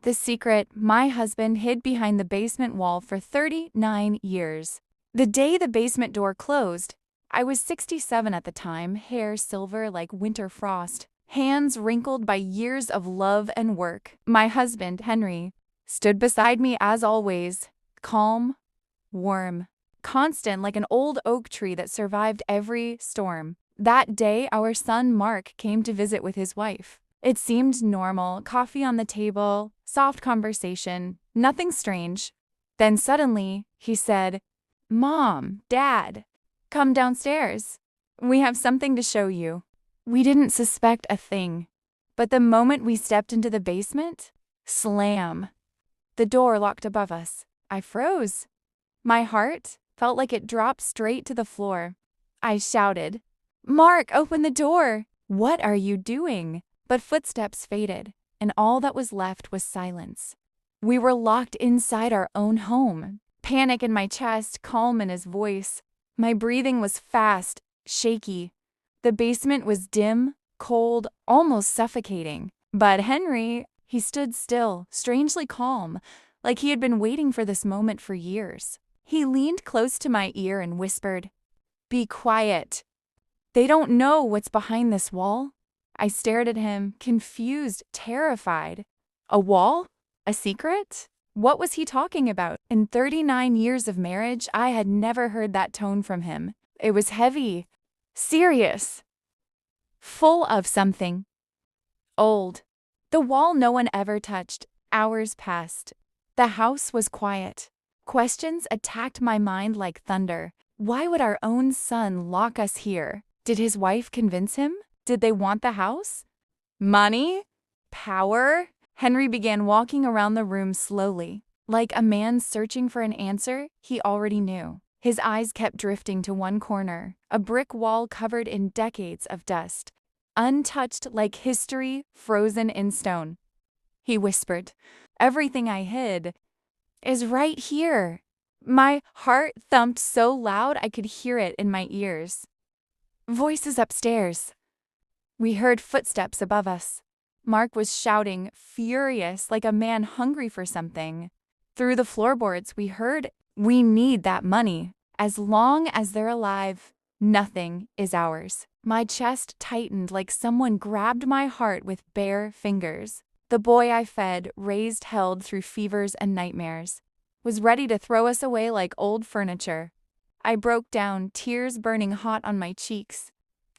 The secret my husband hid behind the basement wall for 39 years. The day the basement door closed, I was 67 at the time, hair silver like winter frost, hands wrinkled by years of love and work. My husband, Henry, stood beside me as always, calm, warm, constant like an old oak tree that survived every storm. That day, our son Mark came to visit with his wife. It seemed normal, coffee on the table, soft conversation, nothing strange. Then suddenly, he said, "Mom, Dad, come downstairs. We have something to show you." We didn't suspect a thing. But the moment we stepped into the basement, slam. The door locked above us. I froze. My heart felt like it dropped straight to the floor. I shouted, "Mark, open the door! What are you doing?" But footsteps faded, and all that was left was silence. We were locked inside our own home. Panic in my chest, calm in his voice. My breathing was fast, shaky. The basement was dim, cold, almost suffocating. But Henry, he stood still, strangely calm, like he had been waiting for this moment for years. He leaned close to my ear and whispered, "Be quiet. They don't know what's behind this wall." I stared at him, confused, terrified. A wall? A secret? What was he talking about? In 39 years of marriage, I had never heard that tone from him. It was heavy, serious, full of something. Old. The wall no one ever touched. Hours passed. The house was quiet. Questions attacked my mind like thunder. Why would our own son lock us here? Did his wife convince him? Did they want the house? Money? Power? Henry began walking around the room slowly, like a man searching for an answer he already knew. His eyes kept drifting to one corner, a brick wall covered in decades of dust, untouched like history frozen in stone. He whispered, "Everything I hid is right here." My heart thumped so loud I could hear it in my ears. Voices upstairs. We heard footsteps above us. Mark was shouting, furious, like a man hungry for something. Through the floorboards, we heard, "We need that money. As long as they're alive, nothing is ours." My chest tightened like someone grabbed my heart with bare fingers. The boy I fed, raised, held through fevers and nightmares, was ready to throw us away like old furniture. I broke down, tears burning hot on my cheeks.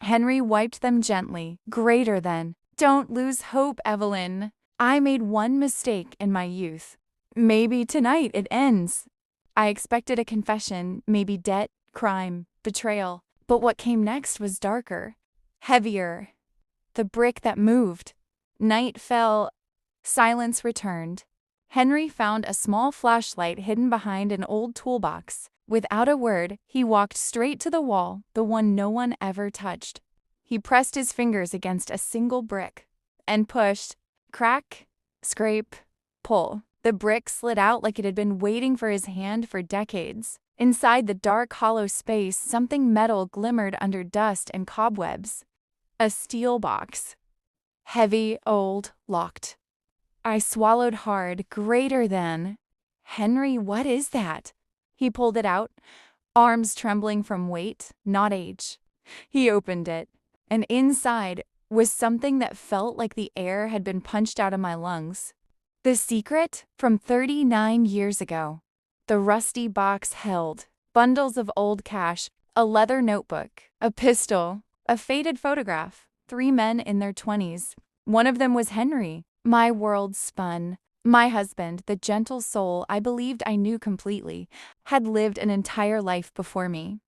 Henry wiped them gently, greater than, "Don't lose hope, Evelyn. I made one mistake in my youth. Maybe tonight it ends." I expected a confession, maybe debt, crime, betrayal. But what came next was darker, heavier. The brick that moved. Night fell. Silence returned. Henry found a small flashlight hidden behind an old toolbox. Without a word, he walked straight to the wall, the one no one ever touched. He pressed his fingers against a single brick and pushed. Crack, scrape, pull. The brick slid out like it had been waiting for his hand for decades. Inside the dark, hollow space, something metal glimmered under dust and cobwebs. A steel box. Heavy, old, locked. I swallowed hard, greater than. "Henry, what is that?" He pulled it out, arms trembling from weight, not age. He opened it, and inside was something that felt like the air had been punched out of my lungs. The secret from 39 years ago. The rusty box held bundles of old cash, a leather notebook, a pistol, a faded photograph, 3 men in their 20s. One of them was Henry. My world spun. My husband, the gentle soul I believed I knew completely, had lived an entire life before me.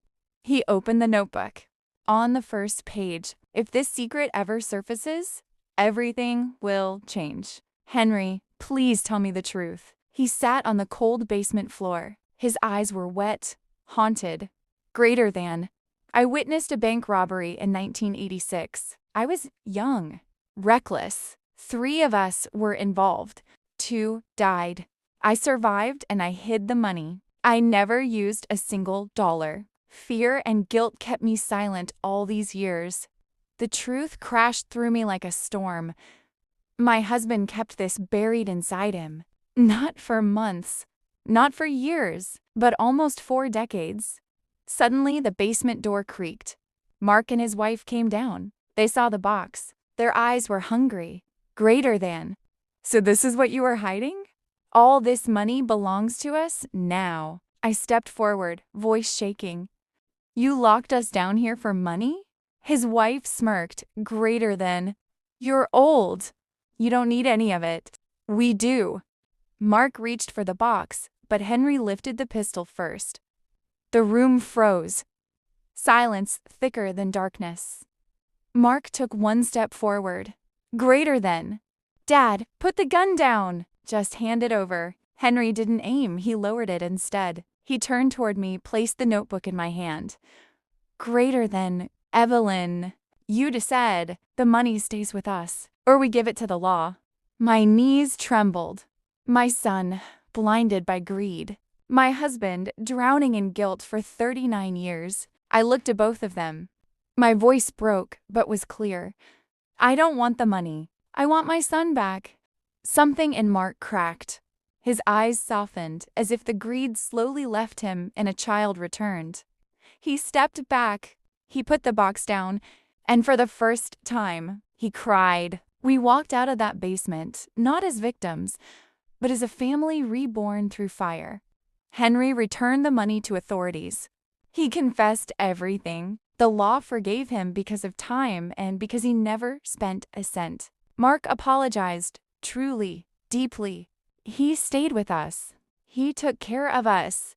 He opened the notebook. On the first page, "If this secret ever surfaces, everything will change. Henry, please tell me the truth." He sat on the cold basement floor. His eyes were wet, haunted, greater than. I witnessed a bank robbery in 1986. I was young, reckless. 3 of us were involved. 2 died. I survived and I hid the money. I never used a single dollar. Fear and guilt kept me silent all these years. The truth crashed through me like a storm. My husband kept this buried inside him. Not for months, not for years, but almost 4 decades. Suddenly, the basement door creaked. Mark and his wife came down. They saw the box. Their eyes were hungry. Greater than. So this is what you were hiding? All this money belongs to us now. I stepped forward, voice shaking. You locked us down here for money? His wife smirked, greater than. You're old. You don't need any of it. We do. Mark reached for the box, but Henry lifted the pistol first. The room froze. Silence thicker than darkness. Mark took one step forward. Greater than. Dad, put the gun down. Just hand it over. Henry didn't aim, he lowered it instead. He turned toward me, placed the notebook in my hand. Greater than. Evelyn, you'd said, the money stays with us, or we give it to the law. My knees trembled. My son, blinded by greed. My husband, drowning in guilt for 39 years. I looked at both of them. My voice broke, but was clear. I don't want the money. I want my son back. Something in Mark cracked. His eyes softened, as if the greed slowly left him and a child returned. He stepped back. He put the box down, and for the first time, he cried. We walked out of that basement, not as victims, but as a family reborn through fire. Henry returned the money to authorities. He confessed everything. The law forgave him because of time and because he never spent a cent. Mark apologized, truly, deeply. He stayed with us. He took care of us,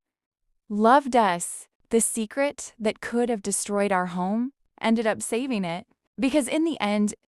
loved us. The secret that could have destroyed our home ended up saving it, because in the end,